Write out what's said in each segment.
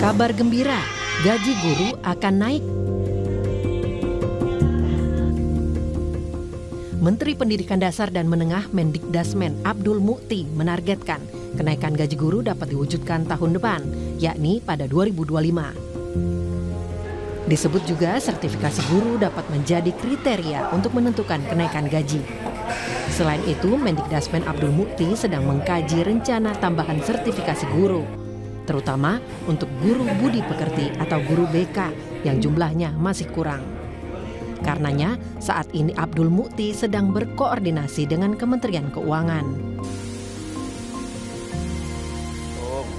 Kabar gembira, gaji guru akan naik. Menteri Pendidikan Dasar dan Menengah Mendikdasmen Abdul Mukti menargetkan kenaikan gaji guru dapat diwujudkan tahun depan, yakni pada 2025. Disebut juga sertifikasi guru dapat menjadi kriteria untuk menentukan kenaikan gaji. Selain itu, Mendikdasmen Abdul Mukti sedang mengkaji rencana tambahan sertifikasi guru, terutama untuk guru budi pekerti atau guru BK yang jumlahnya masih kurang. Karenanya, saat ini Abdul Mukti sedang berkoordinasi dengan Kementerian Keuangan.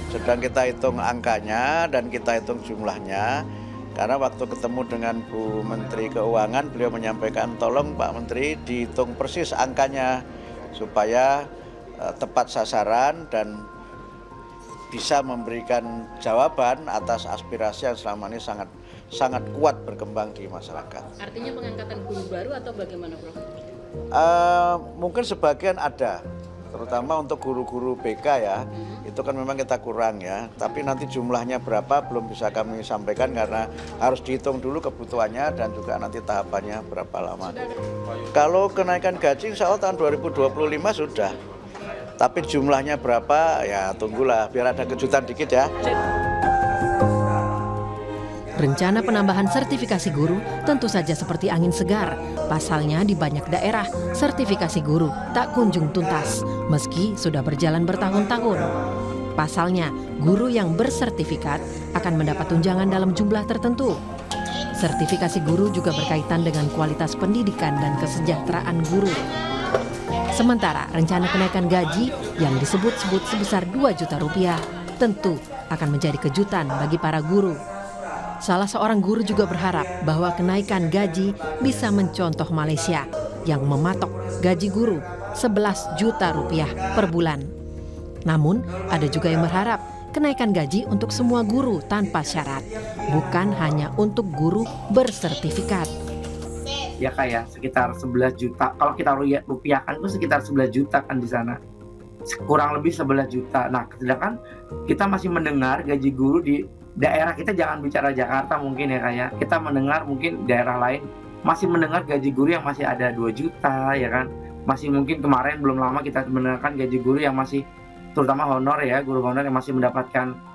Sedang kita hitung angkanya dan kita hitung jumlahnya. Karena waktu ketemu dengan Bu Menteri Keuangan, beliau menyampaikan tolong Pak Menteri dihitung persis angkanya supaya tepat sasaran dan bisa memberikan jawaban atas aspirasi yang selama ini sangat kuat berkembang di masyarakat. Artinya pengangkatan guru baru atau bagaimana, Prof? Mungkin sebagian ada, terutama untuk guru-guru BK ya, itu kan memang kita kurang ya. Tapi nanti jumlahnya berapa belum bisa kami sampaikan karena harus dihitung dulu kebutuhannya dan juga nanti tahapannya berapa lama. Kalau kenaikan gaji insya Allah tahun 2025 sudah. Tapi jumlahnya berapa ya tunggulah biar ada kejutan dikit ya. Rencana penambahan sertifikasi guru tentu saja seperti angin segar. Pasalnya di banyak daerah, sertifikasi guru tak kunjung tuntas, meski sudah berjalan bertahun-tahun. Pasalnya, guru yang bersertifikat akan mendapat tunjangan dalam jumlah tertentu. Sertifikasi guru juga berkaitan dengan kualitas pendidikan dan kesejahteraan guru. Sementara rencana kenaikan gaji yang disebut-sebut sebesar 2 juta rupiah tentu akan menjadi kejutan bagi para guru. Salah seorang guru juga berharap bahwa kenaikan gaji bisa mencontoh Malaysia yang mematok gaji guru 11 juta rupiah per bulan. Namun, ada juga yang berharap kenaikan gaji untuk semua guru tanpa syarat, bukan hanya untuk guru bersertifikat. Ya kayak sekitar 11 juta. Kalau kita rupiahkan itu sekitar 11 juta kan di sana. Kurang lebih 11 juta. Nah, sedangkan kita masih mendengar gaji guru di daerah kita, jangan bicara Jakarta mungkin ya kayak kita mendengar mungkin daerah lain masih mendengar gaji guru yang masih ada 2 juta ya kan. Masih mungkin kemarin belum lama kita mendengarkan gaji guru yang masih terutama honor ya, guru honor yang masih mendapatkan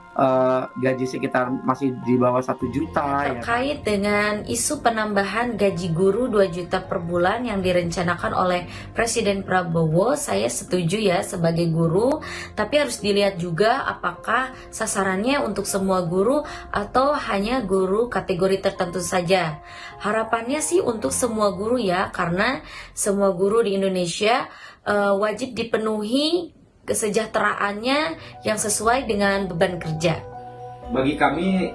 gaji sekitar masih di bawah 1 juta. Terkait dengan isu penambahan gaji guru 2 juta per bulan yang direncanakan oleh Presiden Prabowo, saya setuju ya sebagai guru, tapi harus dilihat juga apakah sasarannya untuk semua guru atau hanya guru kategori tertentu saja. Harapannya sih untuk semua guru ya, karena semua guru di Indonesia wajib dipenuhi kesejahteraannya yang sesuai dengan beban kerja. Bagi kami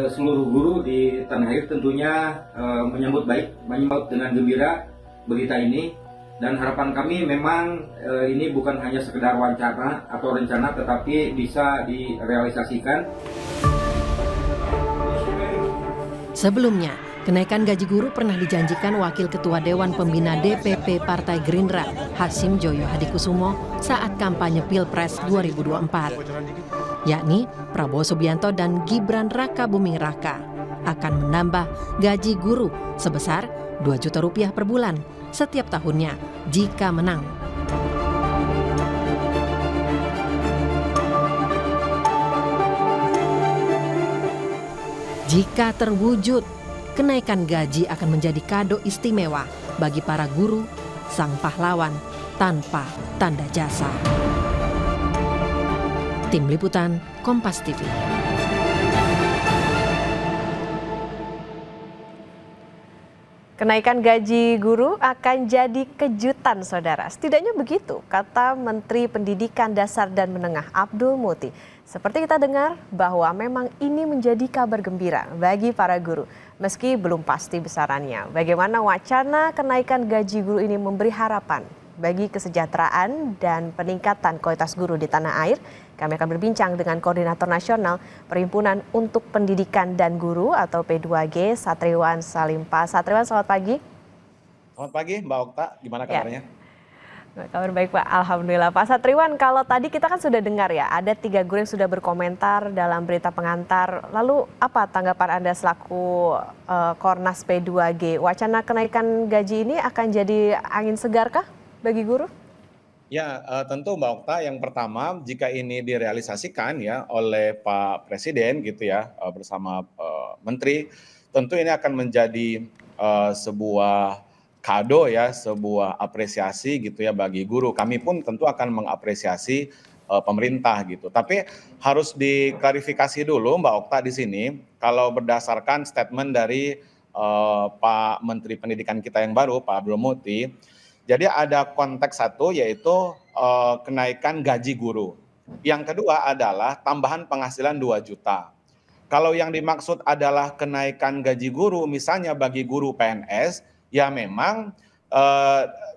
seluruh guru di tanah air tentunya menyambut baik, menyambut dengan gembira berita ini, dan harapan kami memang ini bukan hanya sekedar wacana atau rencana, tetapi bisa direalisasikan. Sebelumnya, kenaikan gaji guru pernah dijanjikan Wakil Ketua Dewan Pembina DPP Partai Gerindra, Hasyim Joyo Hadikusumo, saat kampanye Pilpres 2024. Yakni Prabowo Subianto dan Gibran Rakabuming Raka akan menambah gaji guru sebesar 2 juta rupiah per bulan setiap tahunnya jika menang. Jika terwujud, kenaikan gaji akan menjadi kado istimewa bagi para guru, sang pahlawan tanpa tanda jasa. Tim Liputan, Kompas TV. Kenaikan gaji guru akan jadi kejutan, saudara. Setidaknya begitu, kata Menteri Pendidikan Dasar dan Menengah Abdul Mukti. Seperti kita dengar bahwa memang ini menjadi kabar gembira bagi para guru, meski belum pasti besarannya. Bagaimana wacana kenaikan gaji guru ini memberi harapan bagi kesejahteraan dan peningkatan kualitas guru di tanah air? Kami akan berbincang dengan Koordinator Nasional Perhimpunan untuk Pendidikan dan Guru atau P2G, Satriwan Salimpa. Satriwan, selamat pagi. Selamat pagi Mbak Okta, gimana kabarnya? Kabar baik Pak, Alhamdulillah. Pak Satriwan, kalau tadi kita kan sudah dengar ya, ada 3 guru yang sudah berkomentar dalam berita pengantar. Lalu apa tanggapan Anda selaku Kornas P2G? Wacana kenaikan gaji ini akan jadi angin segarkah bagi guru? Ya, tentu Mbak Okta, yang pertama jika ini direalisasikan ya oleh Pak Presiden gitu ya, bersama Menteri, tentu ini akan menjadi sebuah kado ya, sebuah apresiasi gitu ya bagi guru. Kami pun tentu akan mengapresiasi pemerintah gitu. Tapi harus diklarifikasi dulu Mbak Okta di sini, kalau berdasarkan statement dari Pak Menteri Pendidikan kita yang baru, Pak Abdul Muti, jadi ada konteks satu yaitu kenaikan gaji guru. Yang kedua adalah tambahan penghasilan 2 juta. Kalau yang dimaksud adalah kenaikan gaji guru, misalnya bagi guru PNS, ya memang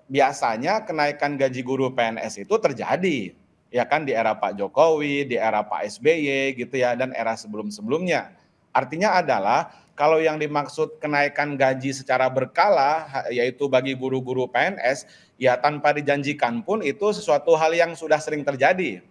biasanya kenaikan gaji guru PNS itu terjadi. Ya kan di era Pak Jokowi, di era Pak SBY gitu ya, dan era sebelum-sebelumnya. Artinya adalah kalau yang dimaksud kenaikan gaji secara berkala, yaitu bagi guru-guru PNS, ya tanpa dijanjikan pun itu sesuatu hal yang sudah sering terjadi.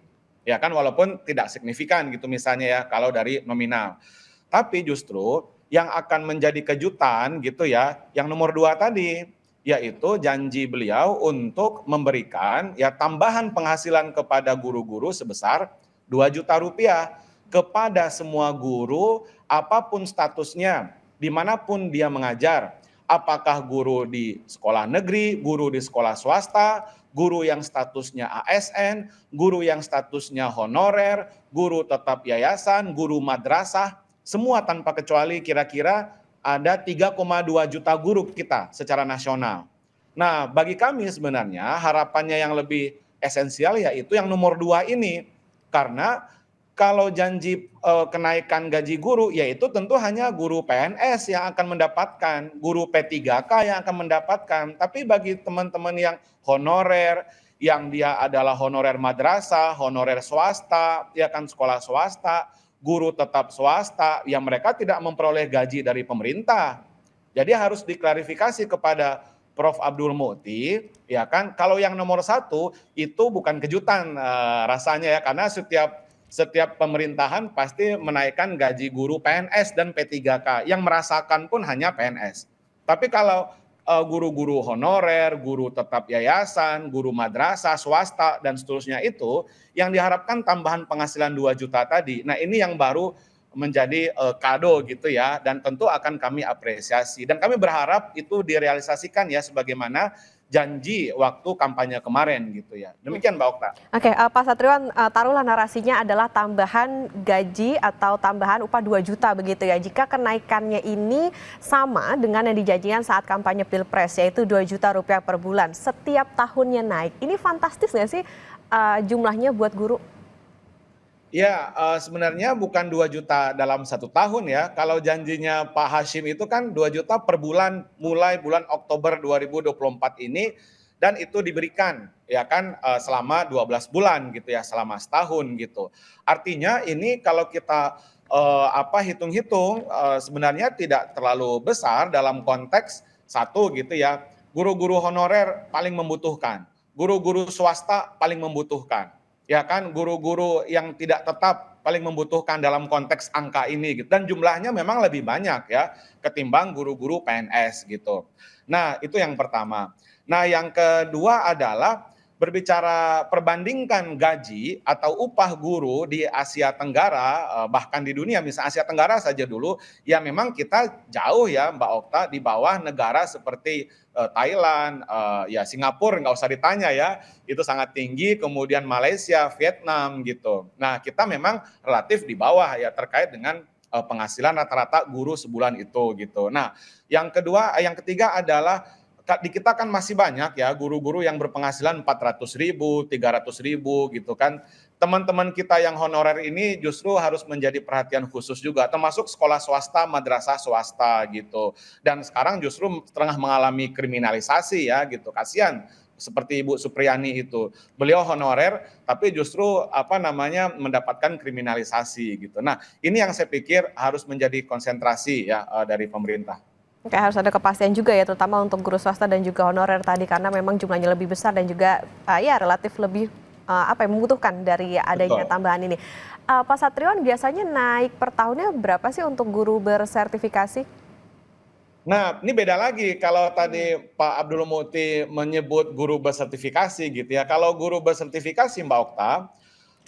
Ya kan, walaupun tidak signifikan gitu misalnya ya, kalau dari nominal. Tapi justru yang akan menjadi kejutan gitu ya, yang nomor 2 tadi, yaitu janji beliau untuk memberikan ya tambahan penghasilan kepada guru-guru sebesar 2 juta rupiah kepada semua guru apapun statusnya, dimanapun dia mengajar. Apakah guru di sekolah negeri, guru di sekolah swasta, guru yang statusnya ASN, guru yang statusnya honorer, guru tetap yayasan, guru madrasah, semua tanpa kecuali kira-kira ada 3,2 juta guru kita secara nasional. Nah, bagi kami sebenarnya harapannya yang lebih esensial yaitu yang nomor 2 ini. Karena kalau janji kenaikan gaji guru, yaitu tentu hanya guru PNS yang akan mendapatkan, guru P3K yang akan mendapatkan. Tapi bagi teman-teman yang honorer, yang dia adalah honorer madrasah, honorer swasta, ya kan sekolah swasta, guru tetap swasta, yang mereka tidak memperoleh gaji dari pemerintah. Jadi harus diklarifikasi kepada Prof. Abdul Muti, ya kan, kalau yang nomor 1 itu bukan kejutan rasanya ya, karena setiap pemerintahan pasti menaikkan gaji guru PNS dan P3K, yang merasakan pun hanya PNS. Tapi kalau guru-guru honorer, guru tetap yayasan, guru madrasah, swasta, dan seterusnya itu, yang diharapkan tambahan penghasilan 2 juta tadi. Nah ini yang baru menjadi kado gitu ya, dan tentu akan kami apresiasi. Dan kami berharap itu direalisasikan ya sebagaimana janji waktu kampanye kemarin gitu ya. Demikian Mbak Okta. Oke, Pak Satriwan, taruhlah narasinya adalah tambahan gaji atau tambahan upah 2 juta begitu ya. Jika kenaikannya ini sama dengan yang dijanjikan saat kampanye Pilpres, yaitu 2 juta rupiah per bulan, setiap tahunnya naik. Ini fantastis nggak sih jumlahnya buat guru? Ya, sebenarnya bukan 2 juta dalam 1 tahun ya. Kalau janjinya Pak Hashim itu kan 2 juta per bulan mulai bulan Oktober 2024 ini, dan itu diberikan ya kan selama 12 bulan gitu ya, selama setahun gitu. Artinya ini kalau kita hitung-hitung sebenarnya tidak terlalu besar dalam konteks satu gitu ya. Guru-guru honorer paling membutuhkan, guru-guru swasta paling membutuhkan. Ya kan, guru-guru yang tidak tetap paling membutuhkan dalam konteks angka ini gitu. Dan jumlahnya memang lebih banyak ya ketimbang guru-guru PNS gitu. Nah, itu yang pertama. Nah, yang kedua adalah berbicara perbandingkan gaji atau upah guru di Asia Tenggara, bahkan di dunia, misalnya Asia Tenggara saja dulu, ya memang kita jauh ya Mbak Okta di bawah negara seperti Thailand, ya Singapura nggak usah ditanya ya, itu sangat tinggi, kemudian Malaysia, Vietnam gitu. Nah kita memang relatif di bawah ya terkait dengan penghasilan rata-rata guru sebulan itu gitu. Nah yang ketiga adalah di kita kan masih banyak ya guru-guru yang berpenghasilan 400.000, 300.000 gitu kan. Teman-teman kita yang honorer ini justru harus menjadi perhatian khusus juga, termasuk sekolah swasta, madrasah swasta gitu. Dan sekarang justru tengah mengalami kriminalisasi ya gitu. Kasihan seperti Ibu Supriyani itu. Beliau honorer tapi justru mendapatkan kriminalisasi gitu. Nah, ini yang saya pikir harus menjadi konsentrasi ya dari pemerintah. Oke, harus ada kepastian juga ya, terutama untuk guru swasta dan juga honorer tadi, karena memang jumlahnya lebih besar dan juga ya relatif lebih membutuhkan dari adanya Betul. tambahan ini. Pak Satriwan, biasanya naik per tahunnya berapa sih untuk guru bersertifikasi? Nah, ini beda lagi kalau tadi Pak Abdul Muti menyebut guru bersertifikasi gitu ya. Kalau guru bersertifikasi Mbak Okta,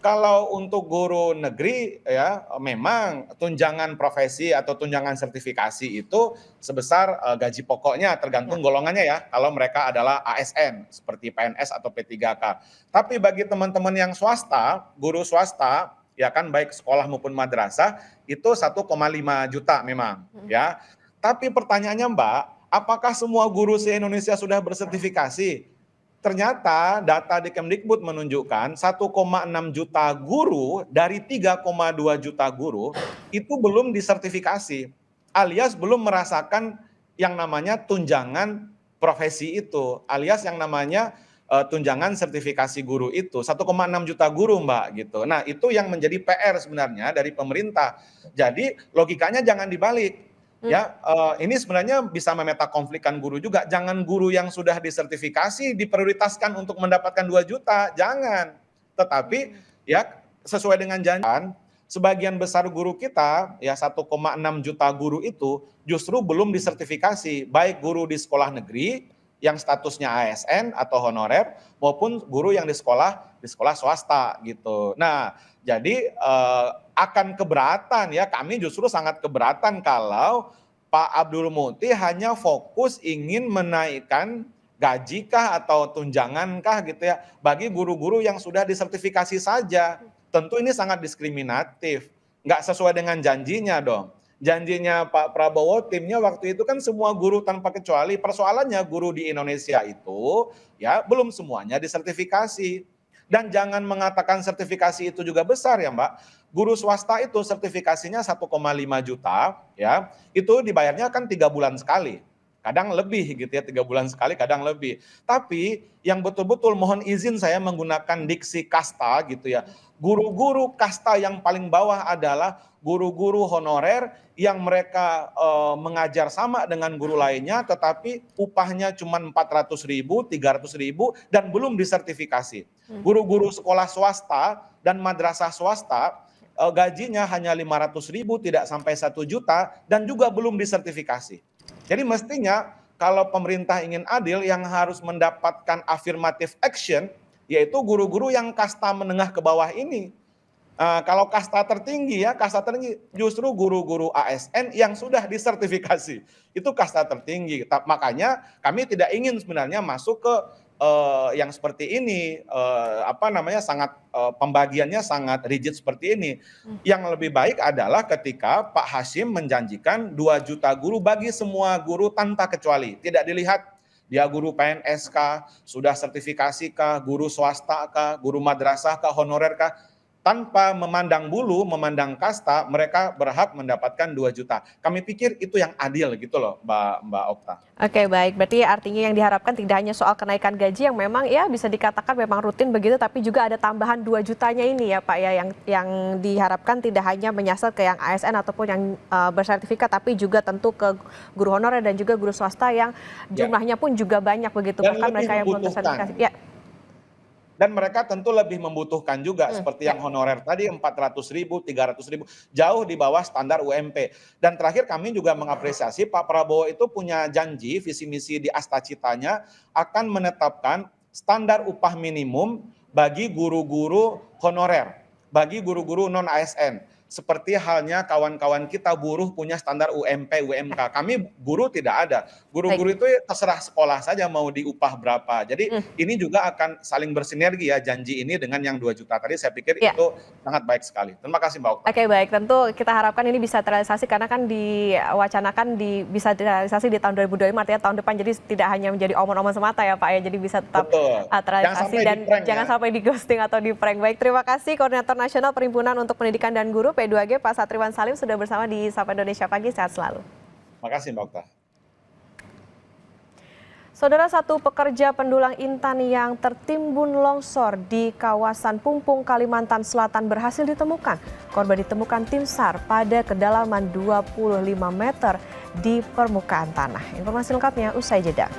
kalau untuk guru negeri ya memang tunjangan profesi atau tunjangan sertifikasi itu sebesar gaji pokoknya tergantung Ya. golongannya ya. Kalau mereka adalah ASN seperti PNS atau P3K. Tapi bagi teman-teman yang swasta, guru swasta ya kan baik sekolah maupun madrasah itu 1,5 juta memang ya. Tapi pertanyaannya Mbak, apakah semua guru se-Indonesia sudah bersertifikasi? Ternyata data di Kemdikbud menunjukkan 1,6 juta guru dari 3,2 juta guru itu belum disertifikasi, alias belum merasakan yang namanya tunjangan profesi itu, alias yang namanya tunjangan sertifikasi guru itu 1,6 juta guru Mbak gitu. Nah itu yang menjadi PR sebenarnya dari pemerintah. Jadi logikanya jangan dibalik. Ya, ini sebenarnya bisa memeta konflikkan guru juga. Jangan guru yang sudah disertifikasi diprioritaskan untuk mendapatkan 2 juta, jangan. Tetapi ya sesuai dengan janji, sebagian besar guru kita ya 1,6 juta guru itu justru belum disertifikasi, baik guru di sekolah negeri yang statusnya ASN atau honorer maupun guru yang di sekolah swasta gitu. Nah, jadi akan keberatan ya, kami justru sangat keberatan kalau Pak Abdul Muti hanya fokus ingin menaikkan gaji kah atau tunjangan kah gitu ya bagi guru-guru yang sudah disertifikasi saja. Tentu ini sangat diskriminatif, nggak sesuai dengan janjinya dong. Janjinya Pak Prabowo, timnya waktu itu kan semua guru tanpa kecuali. Persoalannya guru di Indonesia itu ya belum semuanya disertifikasi. Dan jangan mengatakan sertifikasi itu juga besar ya Mbak. Guru swasta itu sertifikasinya 1,5 juta ya, itu dibayarnya kan 3 bulan sekali. Kadang lebih gitu ya, 3 bulan sekali kadang lebih. Tapi yang betul-betul mohon izin saya menggunakan diksi kasta gitu ya. Guru-guru kasta yang paling bawah adalah guru-guru honorer yang mereka mengajar sama dengan guru lainnya tetapi upahnya cuma 400.000, 300.000 dan belum disertifikasi. Guru-guru sekolah swasta dan madrasah swasta gajinya hanya 500.000 tidak sampai 1 juta dan juga belum disertifikasi. Jadi mestinya kalau pemerintah ingin adil yang harus mendapatkan affirmative action yaitu guru-guru yang kasta menengah ke bawah ini. Kalau kasta tertinggi ya, kasta tertinggi justru guru-guru ASN yang sudah disertifikasi. Itu kasta tertinggi. Makanya kami tidak ingin sebenarnya masuk ke yang seperti ini, sangat pembagiannya sangat rigid seperti ini. Yang lebih baik adalah ketika Pak Hasyim menjanjikan 2 juta guru bagi semua guru tanpa kecuali. Tidak dilihat dia guru PNS kah, sudah sertifikasi kah, guru swasta kah, guru madrasah kah, honorer kah. Tanpa memandang bulu, memandang kasta, mereka berhak mendapatkan 2 juta. Kami pikir itu yang adil gitu loh Mbak Okta. Oke, baik. Berarti artinya yang diharapkan tidak hanya soal kenaikan gaji yang memang ya bisa dikatakan memang rutin begitu, tapi juga ada tambahan 2 jutanya ini ya Pak ya, yang diharapkan tidak hanya menyasar ke yang ASN ataupun yang bersertifikat, tapi juga tentu ke guru honorer dan juga guru swasta yang jumlahnya pun juga banyak begitu, Dan bahkan mereka yang belum tersertifikasi. Ya. Dan mereka tentu lebih membutuhkan juga seperti yang honorer tadi 400.000, 300.000 jauh di bawah standar UMP. Dan terakhir kami juga mengapresiasi Pak Prabowo itu punya janji visi misi di Astacitanya akan menetapkan standar upah minimum bagi guru-guru honorer, bagi guru-guru non ASN. Seperti halnya kawan-kawan kita buruh punya standar UMP, UMK. Kami buruh tidak ada. Guru-guru itu terserah sekolah saja mau diupah berapa. Jadi ini juga akan saling bersinergi ya janji ini dengan yang 2 juta tadi. Saya pikir itu sangat baik sekali. Terima kasih Mbak Okta. Oke, baik. Tentu kita harapkan ini bisa terrealisasi karena kan diwacanakan bisa terrealisasi di tahun 2025, artinya tahun depan. Jadi tidak hanya menjadi omong-omong semata ya Pak ya. Jadi bisa tetap terrealisasi dan jangan sampai di ghosting atau di prank. Baik, terima kasih Koordinator Nasional Perhimpunan untuk Pendidikan dan Guru P2G Pak Satriwan Salim sudah bersama di Sapa Indonesia Pagi. Sehat selalu. Terima kasih Mbak Okta. Saudara, satu pekerja pendulang intan yang tertimbun longsor di kawasan Pumpung, Kalimantan Selatan berhasil ditemukan. Korban ditemukan tim SAR pada kedalaman 25 meter di permukaan tanah. Informasi lengkapnya usai jeda.